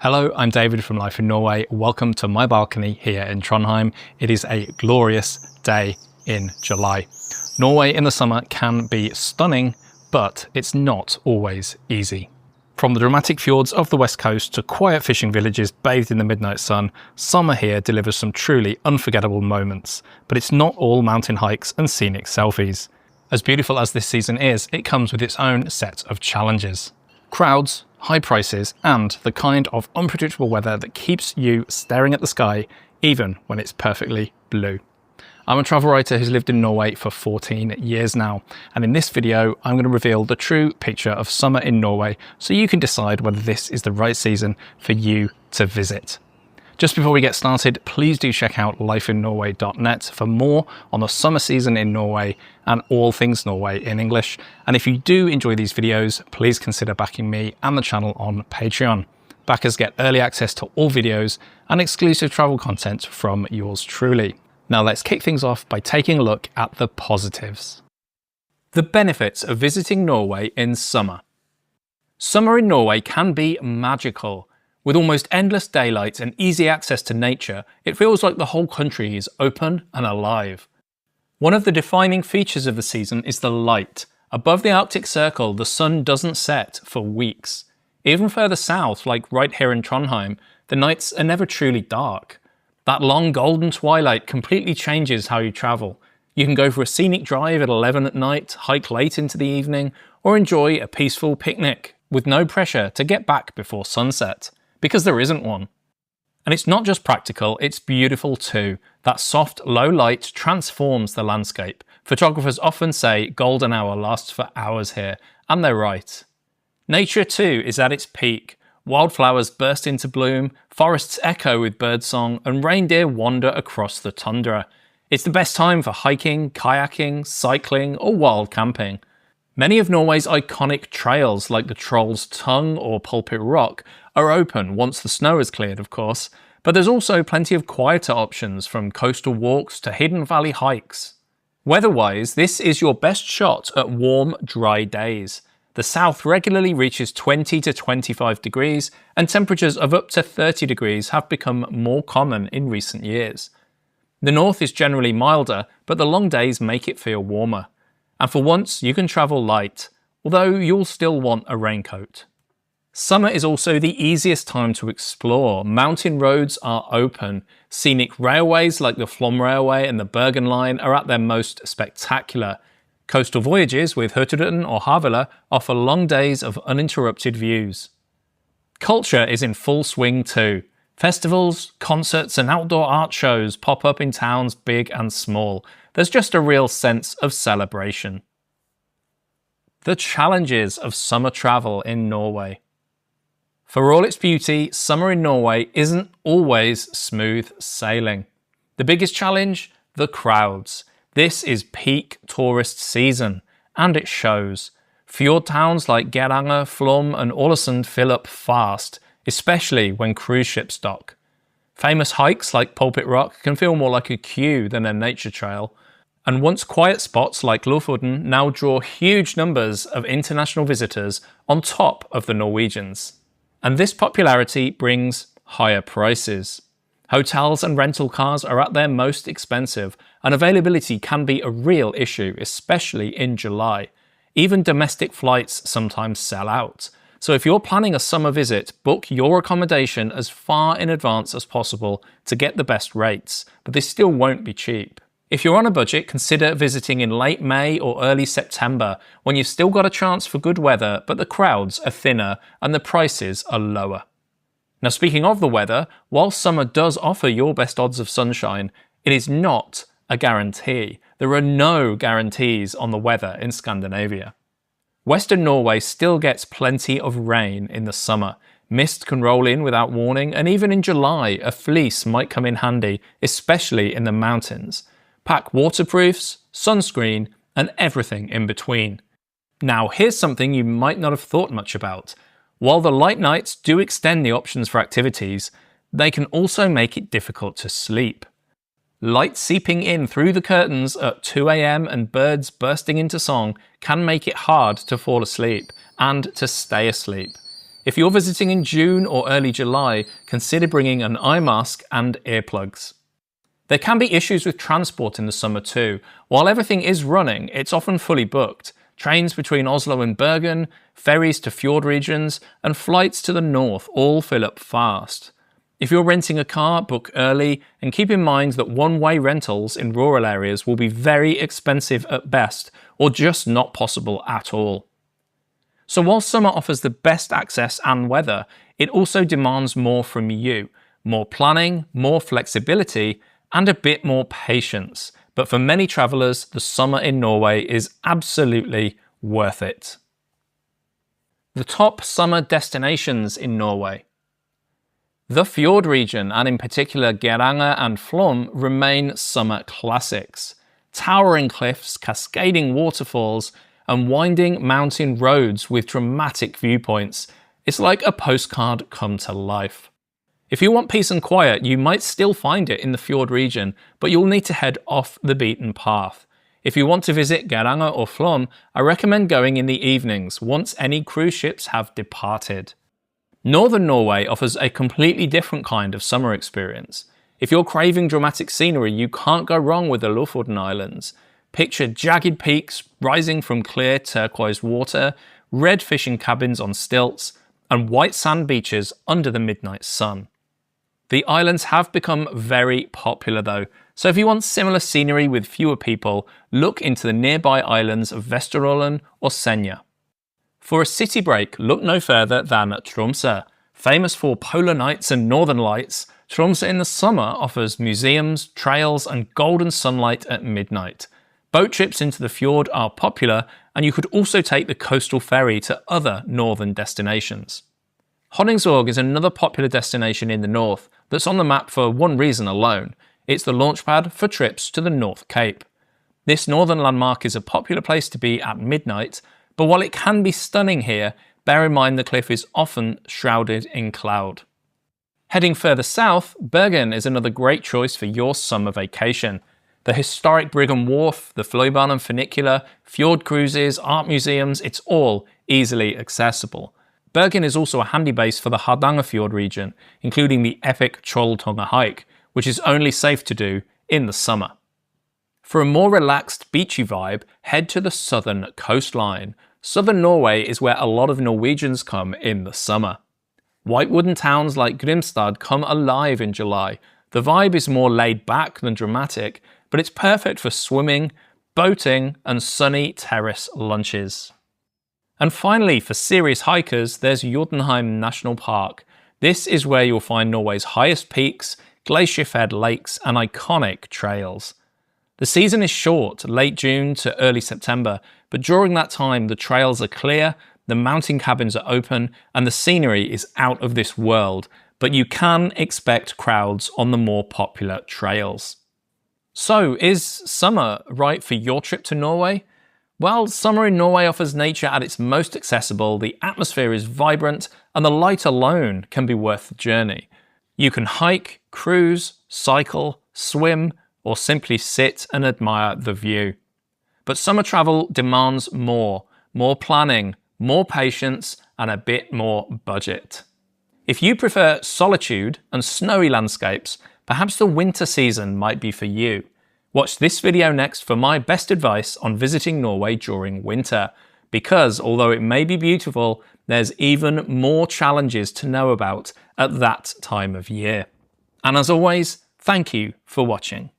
Hello, I'm David from Life in Norway. Welcome to my balcony here in Trondheim. It is a glorious day in July. Norway in the summer can be stunning, but it's not always easy. From the dramatic fjords of the west coast to quiet fishing villages bathed in the midnight sun, summer here delivers some truly unforgettable moments. But it's not all mountain hikes and scenic selfies. As beautiful as this season is, it comes with its own set of challenges. Crowds, high prices, and the kind of unpredictable weather that keeps you staring at the sky even when it's perfectly blue. I'm a travel writer who's lived in Norway for 14 years now, and in this video I'm going to reveal the true picture of summer in Norway so you can decide whether this is the right season for you to visit. Just before we get started, please do check out lifeinnorway.net for more on the summer season in Norway and all things Norway in English. And if you do enjoy these videos, please consider backing me and the channel on Patreon. Backers get early access to all videos and exclusive travel content from yours truly. Now let's kick things off by taking a look at the positives. The benefits of visiting Norway in summer. Summer in Norway can be magical. With almost endless daylight and easy access to nature, it feels like the whole country is open and alive. One of the defining features of the season is the light. Above the Arctic Circle, the sun doesn't set for weeks. Even further south, like right here in Trondheim, the nights are never truly dark. That long golden twilight completely changes how you travel. You can go for a scenic drive at 11 at night, hike late into the evening, or enjoy a peaceful picnic with no pressure to get back before sunset. Because there isn't one. And it's not just practical, it's beautiful too. That soft, low light transforms the landscape. Photographers often say golden hour lasts for hours here, and they're right. Nature too is at its peak. Wildflowers burst into bloom, forests echo with birdsong, and reindeer wander across the tundra. It's the best time for hiking, kayaking, cycling, or wild camping. Many of Norway's iconic trails, like the Troll's Tongue or Pulpit Rock, are open once the snow is cleared, of course, but there's also plenty of quieter options, from coastal walks to hidden valley hikes. Weather-wise, this is your best shot at warm, dry days. The south regularly reaches 20 to 25 degrees, and temperatures of up to 30 degrees have become more common in recent years. The north is generally milder, but the long days make it feel warmer. And for once, you can travel light, although you'll still want a raincoat. Summer is also the easiest time to explore. Mountain roads are open. Scenic railways like the Flom Railway and the Bergen Line are at their most spectacular. Coastal voyages with Hurtigruten or Havila offer long days of uninterrupted views. Culture is in full swing too. Festivals, concerts and outdoor art shows pop up in towns big and small. There's just a real sense of celebration. The challenges of summer travel in Norway. For all its beauty, summer in Norway isn't always smooth sailing. The biggest challenge? The crowds. This is peak tourist season, and it shows. Fjord towns like Geiranger, Flom and Ålesund fill up fast, especially when cruise ships dock. Famous hikes like Pulpit Rock can feel more like a queue than a nature trail, and once quiet spots like Lofoten now draw huge numbers of international visitors on top of the Norwegians. And this popularity brings higher prices. Hotels and rental cars are at their most expensive, and availability can be a real issue, especially in July. Even domestic flights sometimes sell out. So if you're planning a summer visit, book your accommodation as far in advance as possible to get the best rates, but they still won't be cheap. If you're on a budget, consider visiting in late May or early September, when you've still got a chance for good weather, but the crowds are thinner and the prices are lower. Now, speaking of the weather, while summer does offer your best odds of sunshine, it is not a guarantee. There are no guarantees on the weather in Scandinavia. Western Norway still gets plenty of rain in the summer. Mist can roll in without warning, and even in July, a fleece might come in handy, especially in the mountains. Pack waterproofs, sunscreen, and everything in between. Now, here's something you might not have thought much about. While the light nights do extend the options for activities, they can also make it difficult to sleep. Light seeping in through the curtains at 2 AM and birds bursting into song can make it hard to fall asleep and to stay asleep. If you're visiting in June or early July, consider bringing an eye mask and earplugs. There can be issues with transport in the summer too. While everything is running, it's often fully booked. Trains between Oslo and Bergen, ferries to fjord regions, and flights to the north all fill up fast. If you're renting a car, book early, and keep in mind that one-way rentals in rural areas will be very expensive at best, or just not possible at all. So while summer offers the best access and weather, it also demands more from you. More planning, more flexibility, and a bit more patience. But for many travellers, the summer in Norway is absolutely worth it. The top summer destinations in Norway. The fjord region, and in particular Geiranger and Flåm, remain summer classics. Towering cliffs, cascading waterfalls, and winding mountain roads with dramatic viewpoints. It's like a postcard come to life. If you want peace and quiet, you might still find it in the fjord region, but you'll need to head off the beaten path. If you want to visit Geiranger or Flåm, I recommend going in the evenings, once any cruise ships have departed. Northern Norway offers a completely different kind of summer experience. If you're craving dramatic scenery, you can't go wrong with the Lofoten Islands. Picture jagged peaks rising from clear turquoise water, red fishing cabins on stilts, and white sand beaches under the midnight sun. The islands have become very popular though, so if you want similar scenery with fewer people, look into the nearby islands of Vesterålen or Senja. For a city break, look no further than Tromsø. Famous for polar nights and northern lights, Tromsø in the summer offers museums, trails, and golden sunlight at midnight. Boat trips into the fjord are popular, and you could also take the coastal ferry to other northern destinations. Honningsvåg is another popular destination in the north that's on the map for one reason alone. It's the launchpad for trips to the North Cape. This northern landmark is a popular place to be at midnight, but while it can be stunning here, bear in mind the cliff is often shrouded in cloud. Heading further south, Bergen is another great choice for your summer vacation. The historic Brigham Wharf, the Fløibanen funicular, fjord cruises, art museums, it's all easily accessible. Bergen is also a handy base for the Hardangerfjord region, including the epic Trolltunga hike, which is only safe to do in the summer. For a more relaxed, beachy vibe, head to the southern coastline. Southern Norway is where a lot of Norwegians come in the summer. White wooden towns like Grimstad come alive in July. The vibe is more laid back than dramatic, but it's perfect for swimming, boating, and sunny terrace lunches. And finally, for serious hikers, there's Jotunheim National Park. This is where you'll find Norway's highest peaks, glacier-fed lakes, and iconic trails. The season is short, late June to early September, but during that time the trails are clear, the mountain cabins are open, and the scenery is out of this world, but you can expect crowds on the more popular trails. So, is summer right for your trip to Norway? Well, summer in Norway offers nature at its most accessible, the atmosphere is vibrant, and the light alone can be worth the journey. You can hike, cruise, cycle, swim, or simply sit and admire the view. But summer travel demands more planning, more patience, and a bit more budget. If you prefer solitude and snowy landscapes, perhaps the winter season might be for you. Watch this video next for my best advice on visiting Norway during winter, because although it may be beautiful, there's even more challenges to know about at that time of year. And as always, thank you for watching.